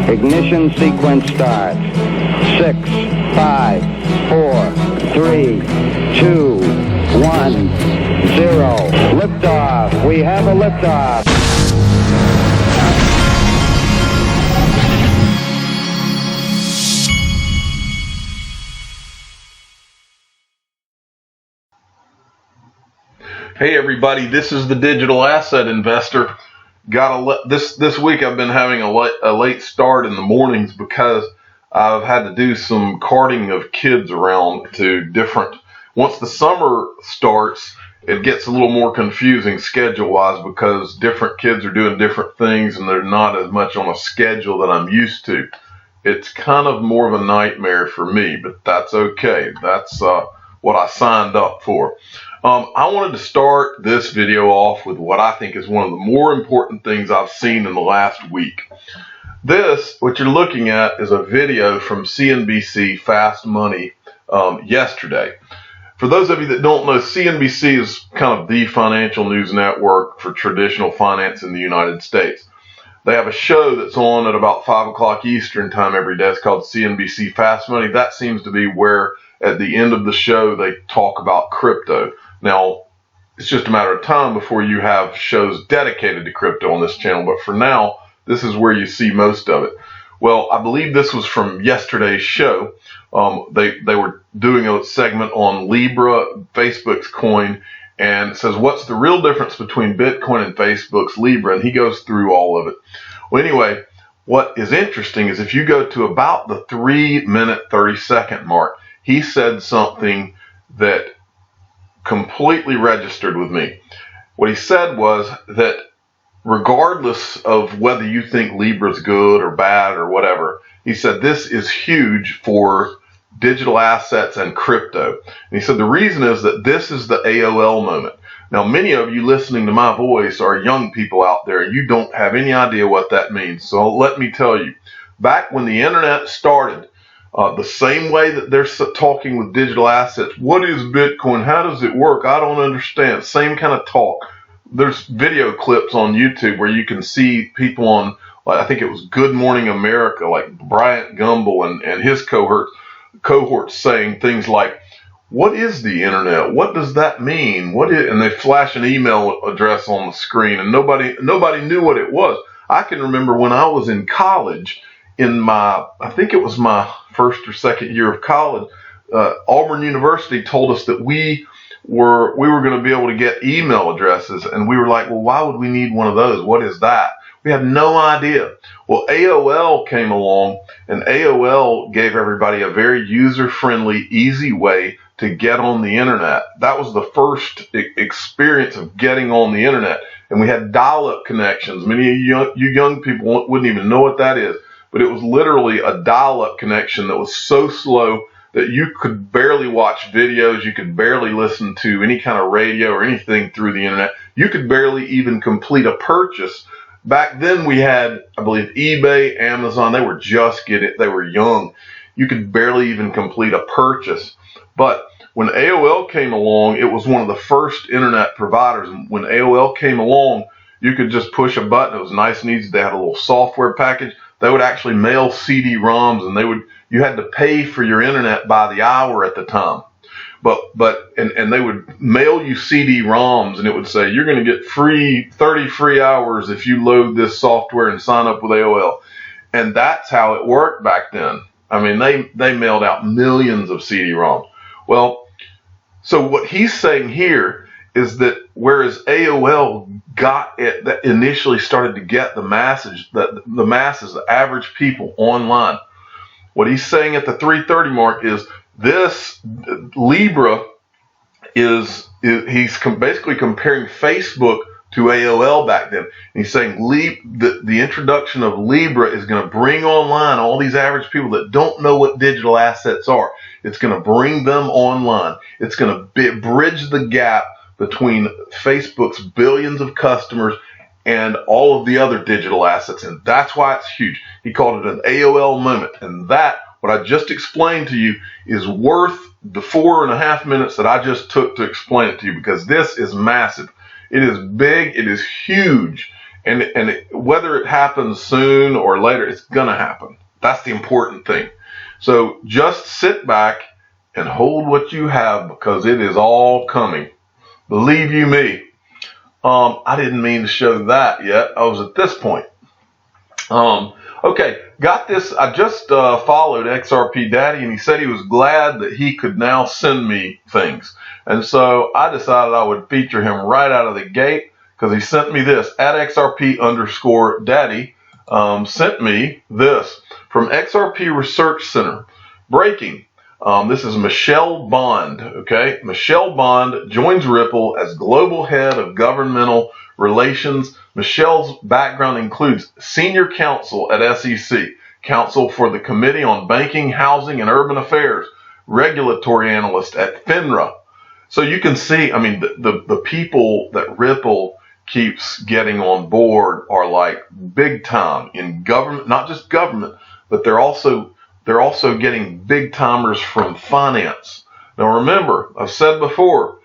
Ignition sequence starts. 6, 5, 4, 3, 2, 1, 0. Liftoff. We have a liftoff. Hey everybody, this is the digital asset investor. This week I've been having a late start in the mornings because I've had to do some carting of kids around to different. Once the summer starts, it gets a little more confusing schedule-wise because different kids are doing different things and they're not as much on a schedule that I'm used to. It's kind of more of a nightmare for me, but that's okay. That's what I signed up for. I wanted to start this video off with what I think is one of the more important things I've seen in the last week. This, what you're looking at, is a video from CNBC Fast Money yesterday. For those of you that don't know, CNBC is kind of the financial news network for traditional finance in the United States. They have a show that's on at about 5 o'clock Eastern time every day. It's called CNBC Fast Money. That seems to be where at the end of the show they talk about crypto. Now, it's just a matter of time before you have shows dedicated to crypto on this channel, but for now, this is where you see most of it. Well, I believe this was from yesterday's show. They were doing a segment on Libra, Facebook's coin, and it says, what's the real difference between Bitcoin and Facebook's Libra? And he goes through all of it. Well, anyway, what is interesting is if you go to about the 3-minute, 30-second mark, he said something that completely registered with me. What he said was that regardless of whether you think Libra's good or bad or whatever, he said this is huge for digital assets and crypto. And he said the reason is that this is the AOL moment. Now, many of you listening to my voice are young people out there. You don't have any idea what that means. So let me tell you, back when the internet started, the same way that they're talking with digital assets, what is Bitcoin? How does it work? I don't understand. Same kind of talk. There's video clips on YouTube where you can see people on, I think it was Good Morning America, like Bryant Gumbel and his cohorts saying things like, what is the internet? What does that mean? And they flash an email address on the screen and nobody knew what it was. I can remember when I was in college, I think it was my first or second year of college, Auburn University told us that we were going to be able to get email addresses, and we were like, well, why would we need one of those? What is that? We had no idea. Well, AOL came along, and AOL gave everybody a very user-friendly, easy way to get on the internet. That was the first experience of getting on the internet, and we had dial-up connections. Many of you young people wouldn't even know what that is. But it was literally a dial-up connection that was so slow that you could barely watch videos, you could barely listen to any kind of radio or anything through the internet. You could barely even complete a purchase. Back then we had, I believe, eBay, Amazon, they were young. You could barely even complete a purchase. But when AOL came along, it was one of the first internet providers. And when AOL came along, you could just push a button. It was nice and easy. They had a little software package. They would actually mail CD-ROMs, and you had to pay for your internet by the hour at the time. And they would mail you CD-ROMs, and it would say you're going to get 30 free hours if you load this software and sign up with AOL. And that's how it worked back then. I mean, they mailed out millions of CD-ROMs. Well, so what he's saying here is that whereas AOL got it, that initially started to get the masses, the average people online. What he's saying at the 3:30 mark is this Libra he's basically comparing Facebook to AOL back then. And he's saying the introduction of Libra is going to bring online all these average people that don't know what digital assets are. It's going to bring them online. It's going to bridge the gap between Facebook's billions of customers and all of the other digital assets. And that's why it's huge. He called it an AOL moment. And that, what I just explained to you, is worth the 4.5 minutes that I just took to explain it to you, because this is massive. It is big. It is huge. And whether it happens soon or later, it's going to happen. That's the important thing. So just sit back and hold what you have, because it is all coming. Believe you me. I didn't mean to show that yet. I was at this point. Okay, got this. I just followed XRP Daddy, and he said he was glad that he could now send me things. And so I decided I would feature him right out of the gate, because he sent me this at XRP_Daddy. Sent me this from XRP Research Center. Breaking. This is Michelle Bond. Okay, Michelle Bond joins Ripple as global head of governmental relations. Michelle's background includes senior counsel at SEC, counsel for the Committee on Banking, Housing, and Urban Affairs, regulatory analyst at FINRA. So you can see, I mean, the people that Ripple keeps getting on board are like big time in government, not just government, but they're also getting big timers from finance. Now remember, I've said before,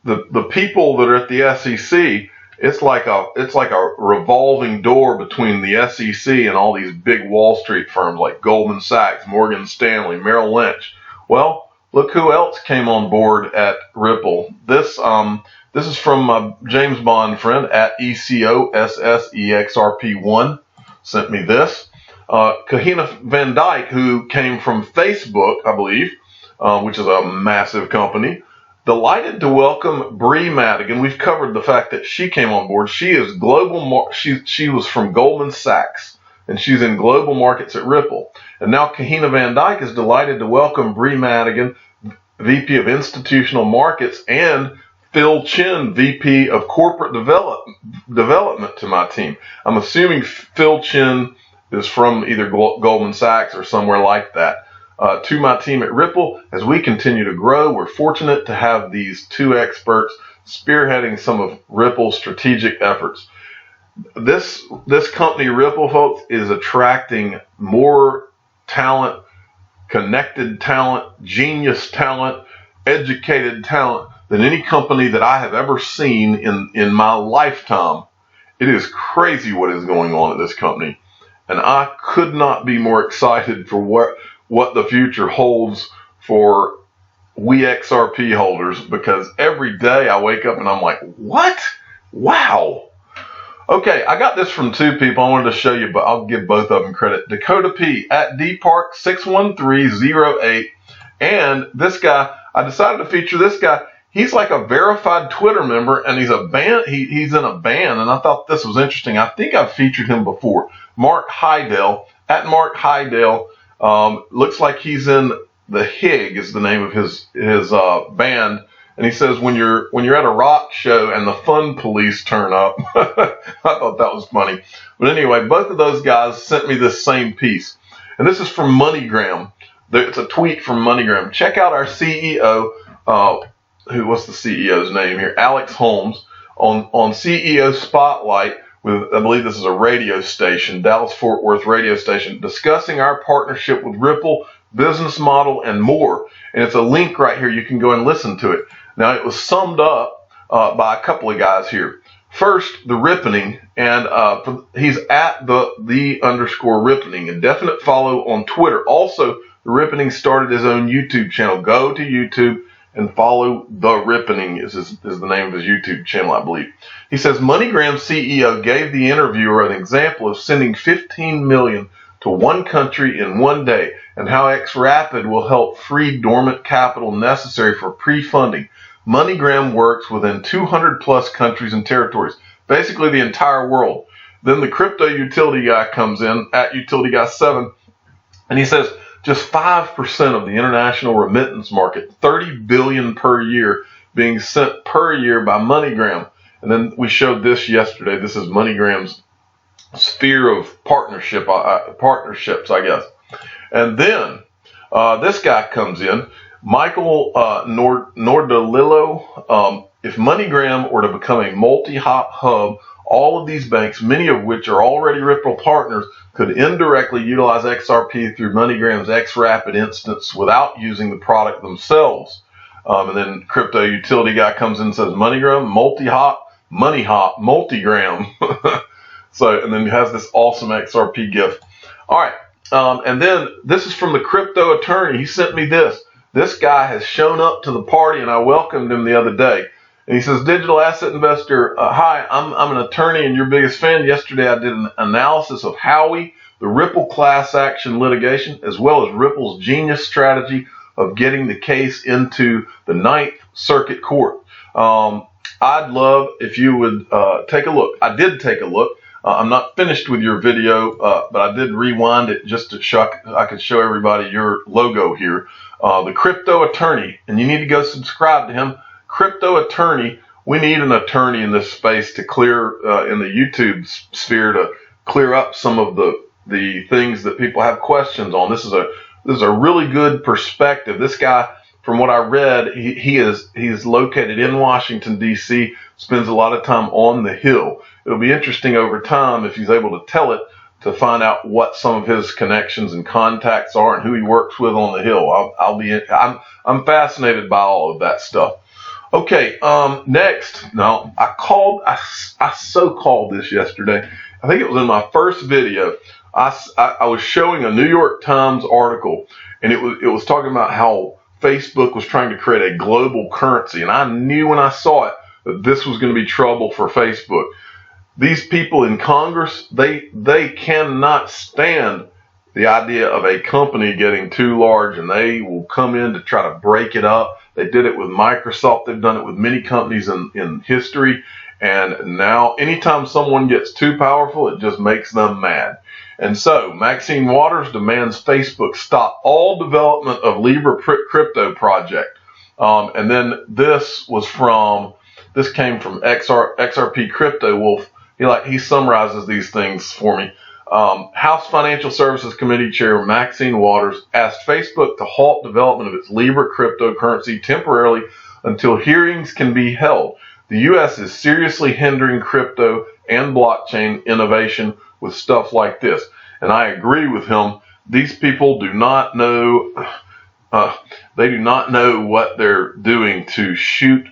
the people that are at the SEC, it's like a revolving door between the SEC and all these big Wall Street firms like Goldman Sachs, Morgan Stanley, Merrill Lynch. Well, look who else came on board at Ripple. This is from my James Bond friend at ECOSSEXRP1. Sent me this. Kahina Van Dyke, who came from Facebook, I believe, which is a massive company. Delighted to welcome Bree Madigan. We've covered the fact that she came on board. She is global. She was from Goldman Sachs, and she's in global markets at Ripple. And now Kahina Van Dyke is delighted to welcome Bree Madigan, VP of Institutional Markets, and Phil Chin, VP of Corporate Development to my team. I'm assuming Phil Chin is from either Goldman Sachs or somewhere like that. To my team at Ripple, as we continue to grow, we're fortunate to have these two experts spearheading some of Ripple's strategic efforts. This company, Ripple, folks, is attracting more talent, connected talent, genius talent, educated talent than any company that I have ever seen in my lifetime. It is crazy what is going on at this company. And I could not be more excited for what the future holds for we XRP holders, because every day I wake up and I'm like, what? Wow. Okay, I got this from two people I wanted to show you, but I'll give both of them credit. Dakota P at dpark61308. And this guy, I decided to feature this guy. He's like a verified Twitter member, and he's a band. He's in a band, and I thought this was interesting. I think I've featured him before. Mark Hydell at Mark Hydell. Looks like he's in the Hig is the name of his band, and he says when you're at a rock show and the fun police turn up. I thought that was funny. But anyway, both of those guys sent me this same piece, and this is from MoneyGram. It's a tweet from MoneyGram. Check out our CEO. What's the CEO's name here? Alex Holmes on CEO Spotlight with, I believe this is a radio station, Dallas-Fort Worth radio station, discussing our partnership with Ripple, business model, and more. And it's a link right here. You can go and listen to it. Now, it was summed up by a couple of guys here. First, the Rippening, and he's at the underscore Rippening, a definite follow on Twitter. Also, the Rippening started his own YouTube channel. Go to YouTube and follow the Rippening is the name of his YouTube channel, I believe. He says MoneyGram CEO gave the interviewer an example of sending $15 million to one country in one day, and how XRapid will help free dormant capital necessary for pre-funding. MoneyGram works within 200 plus countries and territories, basically the entire world. Then the crypto utility guy comes in at Utility Guy 7, and he says just 5% of the international remittance market, $30 billion per year, being sent per year by MoneyGram. And then we showed this yesterday. This is MoneyGram's sphere of partnerships, I guess. And then this guy comes in, Michael Nordalillo. If MoneyGram were to become a multi-hop hub, all of these banks, many of which are already Ripple partners, could indirectly utilize XRP through MoneyGram's XRapid instance without using the product themselves. And then crypto utility guy comes in and says MoneyGram, multi-hop, money hop, multigram. So, and then he has this awesome XRP gift. All right. And then this is from the crypto attorney. He sent me this. This guy has shown up to the party, and I welcomed him the other day. And he says, digital asset investor, hi, I'm an attorney and your biggest fan. Yesterday I did an analysis of Howie, the Ripple class action litigation, as well as Ripple's genius strategy of getting the case into the Ninth Circuit Court. I'd love if you would take a look. I did take a look. I'm not finished with your video, but I did rewind it just to show I could show everybody your logo here. The crypto attorney, and you need to go subscribe to him. Crypto attorney. We need an attorney in this space to clear in the YouTube sphere to clear up some of the things that people have questions on. This is a really good perspective. This guy, from what I read, he's located in Washington, D.C., spends a lot of time on the Hill. It'll be interesting over time if he's able to tell it, to find out what some of his connections and contacts are and who he works with on the Hill. I'm fascinated by all of that stuff. Okay, next, no, I so called this yesterday. I think it was in my first video. I was showing a New York Times article, and it was talking about how Facebook was trying to create a global currency, and I knew when I saw it that this was going to be trouble for Facebook. These people in Congress, they cannot stand the idea of a company getting too large, and they will come in to try to break it up. They did it with Microsoft. They've done it with many companies in history. And now anytime someone gets too powerful, it just makes them mad. And so Maxine Waters demands Facebook stop all development of Libra crypto project. And then this came from XRP Crypto Wolf. He summarizes these things for me. House Financial Services Committee Chair Maxine Waters asked Facebook to halt development of its Libra cryptocurrency temporarily until hearings can be held. The U.S. is seriously hindering crypto and blockchain innovation with stuff like this. And I agree with him. These people do not know. They do not know what they're doing to shoot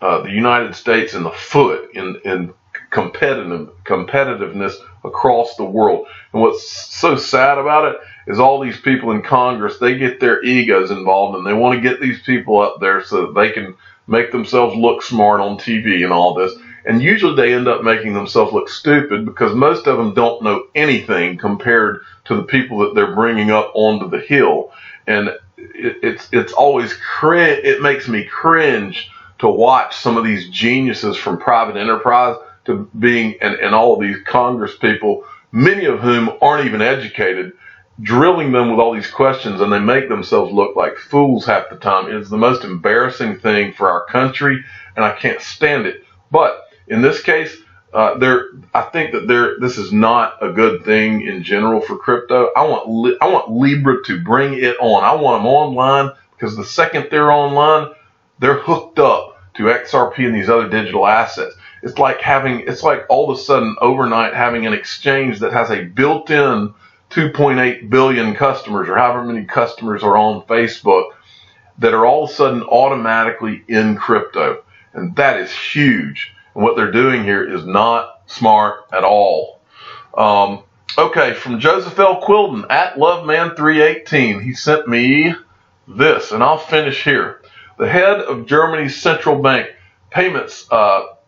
the United States in the foot in competitiveness across the world. And what's so sad about it is all these people in Congress, they get their egos involved, and they want to get these people up there so that they can make themselves look smart on TV and all this. And usually they end up making themselves look stupid because most of them don't know anything compared to the people that they're bringing up onto the Hill. And it's always cringe. It makes me cringe to watch some of these geniuses from private enterprise to being, and all of these Congress people, many of whom aren't even educated, drilling them with all these questions, and they make themselves look like fools half the time. It's the most embarrassing thing for our country, and I can't stand it. But in this case, I think that this is not a good thing in general for crypto. I want Libra to bring it on. I want them online, because the second they're online, they're hooked up to XRP and these other digital assets. It's like all of a sudden overnight having an exchange that has a built-in 2.8 billion customers, or however many customers are on Facebook, that are all of a sudden automatically in crypto. And that is huge. And what they're doing here is not smart at all. Okay, from Joseph L. Quilden at Loveman318, he sent me this, and I'll finish here. The head of Germany's central bank payments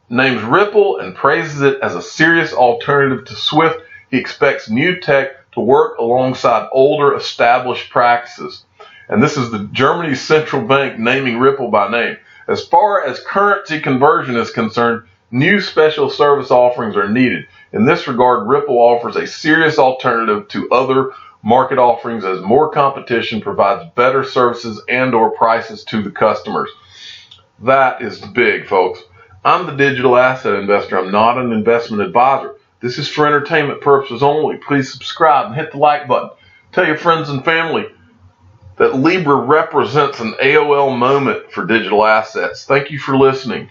names Ripple and praises it as a serious alternative to SWIFT. He expects new tech to work alongside older established practices. And this is the Germany's central bank naming Ripple by name. As far as currency conversion is concerned, new special service offerings are needed. In this regard, Ripple offers a serious alternative to other market offerings as more competition provides better services and/or prices to the customers. That is big, folks. I'm the digital asset investor. I'm not an investment advisor. This is for entertainment purposes only. Please subscribe and hit the like button. Tell your friends and family that Libra represents an AOL moment for digital assets. Thank you for listening.